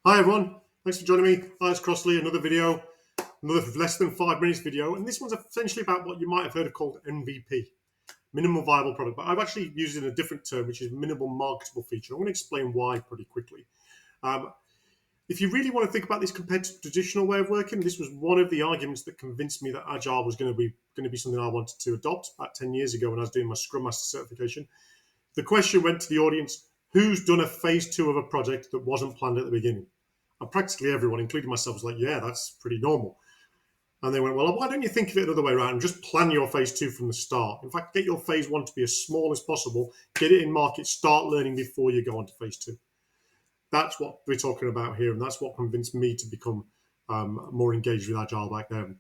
Hi everyone, thanks for joining me. Hi, it's Crossley, another video, another less than 5 minutes video, and this one's essentially about what you might have heard of called MVP, minimal viable product, but I've actually used it in a different term, which is minimal marketable feature. I'm going to explain why pretty quickly. Um, if you really want to think about this compared to traditional way of working, this was one of the arguments that convinced me that Agile was going to be something I wanted to adopt about 10 years ago when I was doing my Scrum Master certification. The question went to the audience: who's done a phase two of a project that wasn't planned at the beginning? And practically everyone, including myself, was like, yeah, that's pretty normal. And they went, well, why don't you think of it another way around and just plan your phase two from the start? In fact, get your phase one to be as small as possible, get it in market, start learning before you go on to phase two. That's what we're talking about here. And that's what convinced me to become more engaged with Agile back then.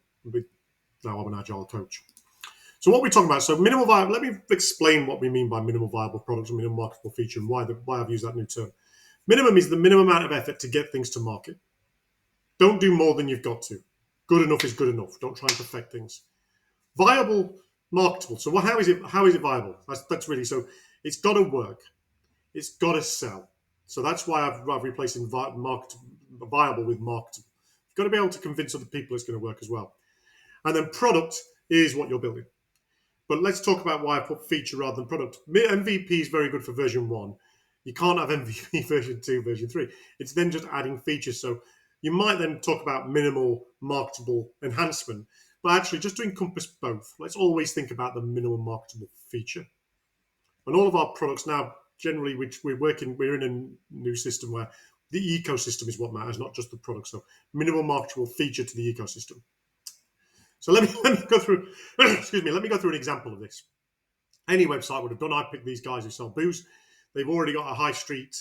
Now I'm an Agile coach. So what we're talking about, so minimal viable, let me explain what we mean by minimal viable products and minimal marketable feature and why I've used that new term. Minimum is the minimum amount of effort to get things to market. Don't do more than you've got to. Good enough is good enough. Don't try and perfect things. Viable, marketable. So how is it? How is it viable? That's really so. It's got to work. It's got to sell. So that's why I've replaced viable with marketable. You've got to be able to convince other people it's going to work as well. And then product is what you're building. But let's talk about why I put feature rather than product. MVP is very good for version one. You can't have MVP version two, version three. It's then just adding features. So you might then talk about minimal marketable enhancement, but actually just to encompass both, let's always think about the minimal marketable feature. And all of our products now, generally, which we're in a new system where the ecosystem is what matters, not just the product. So minimal marketable feature to the ecosystem. So let me go through. Excuse me. Let me go through an example of this. Any website would have done. I picked these guys who sell booze. They've already got a high street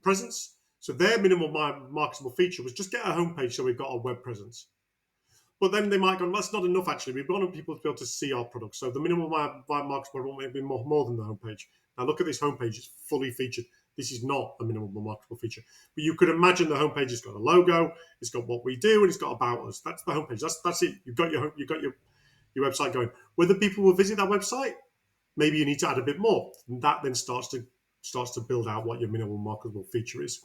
presence. So their minimal marketable feature was just get a homepage so we've got a web presence. But then they might go, well, that's not enough actually. We've wanted people to be able to see our products. So the minimal marketable may be more than the homepage. Now look at this homepage, it's fully featured. This is not a minimal marketable feature. But you could imagine the homepage has got a logo, it's got what we do, and it's got about us. That's the homepage. That's it. You've got your website going. Whether people will visit that website, maybe you need to add a bit more. And that then starts to build out what your minimal marketable feature is.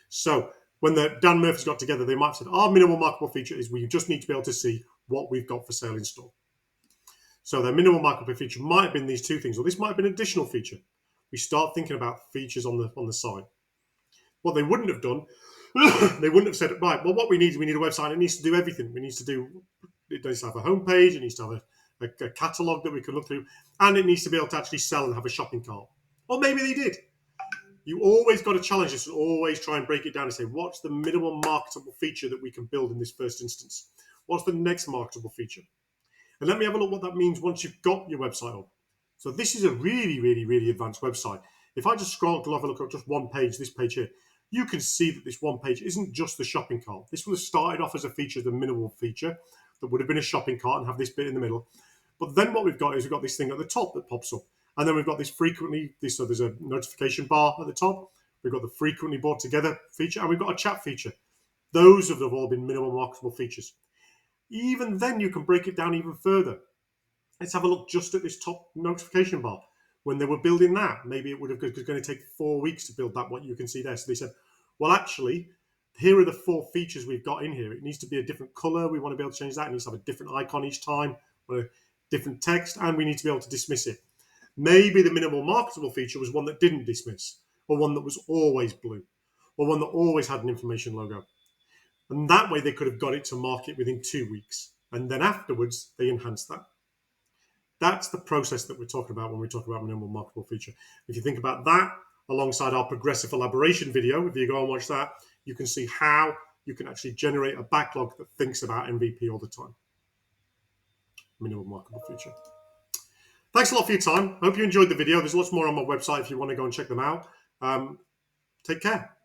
So when the Dan Murphys got together, they might have said, our minimal marketable feature is we just need to be able to see what we've got for sale in store. So their minimal marketable feature might have been these two things, or this might have been an additional feature. We start thinking about features on the side. What they wouldn't have done, they wouldn't have said, right, well, what we need a website. It needs to do everything. It needs to have a homepage. It needs to have a catalogue that we can look through, and it needs to be able to actually sell and have a shopping cart. Or maybe they did. You always got to challenge this and always try and break it down and say, what's the minimum marketable feature that we can build in this first instance? What's the next marketable feature? And let me have a look what that means once you've got your website up. So this is a really, really, really advanced website. If I just scroll to have a look at just one page, this page here, you can see that this one page isn't just the shopping cart. This would have started off as a feature, the minimal feature, that would have been a shopping cart and have this bit in the middle. But then what we've got is we've got this thing at the top that pops up. And then we've got this so there's a notification bar at the top. We've got the frequently brought together feature, and we've got a chat feature. Those have all been minimum marketable features. Even then, you can break it down even further. Let's have a look just at this top notification bar. When they were building that, maybe it was going to take 4 weeks to build that, what you can see there. So they said, well, actually, here are the 4 features we've got in here. It needs to be a different color. We want to be able to change that. It needs to have a different icon each time, or a different text, and we need to be able to dismiss it. Maybe the minimal marketable feature was one that didn't dismiss, or one that was always blue, or one that always had an information logo. And that way they could have got it to market within 2 weeks. And then afterwards, they enhanced that. That's the process that we're talking about when we talk about minimal marketable feature. If you think about that alongside our progressive elaboration video, if you go and watch that, you can see how you can actually generate a backlog that thinks about MVP all the time. Minimal marketable feature. Thanks a lot for your time. I hope you enjoyed the video. There's lots more on my website if you want to go and check them out. Take care.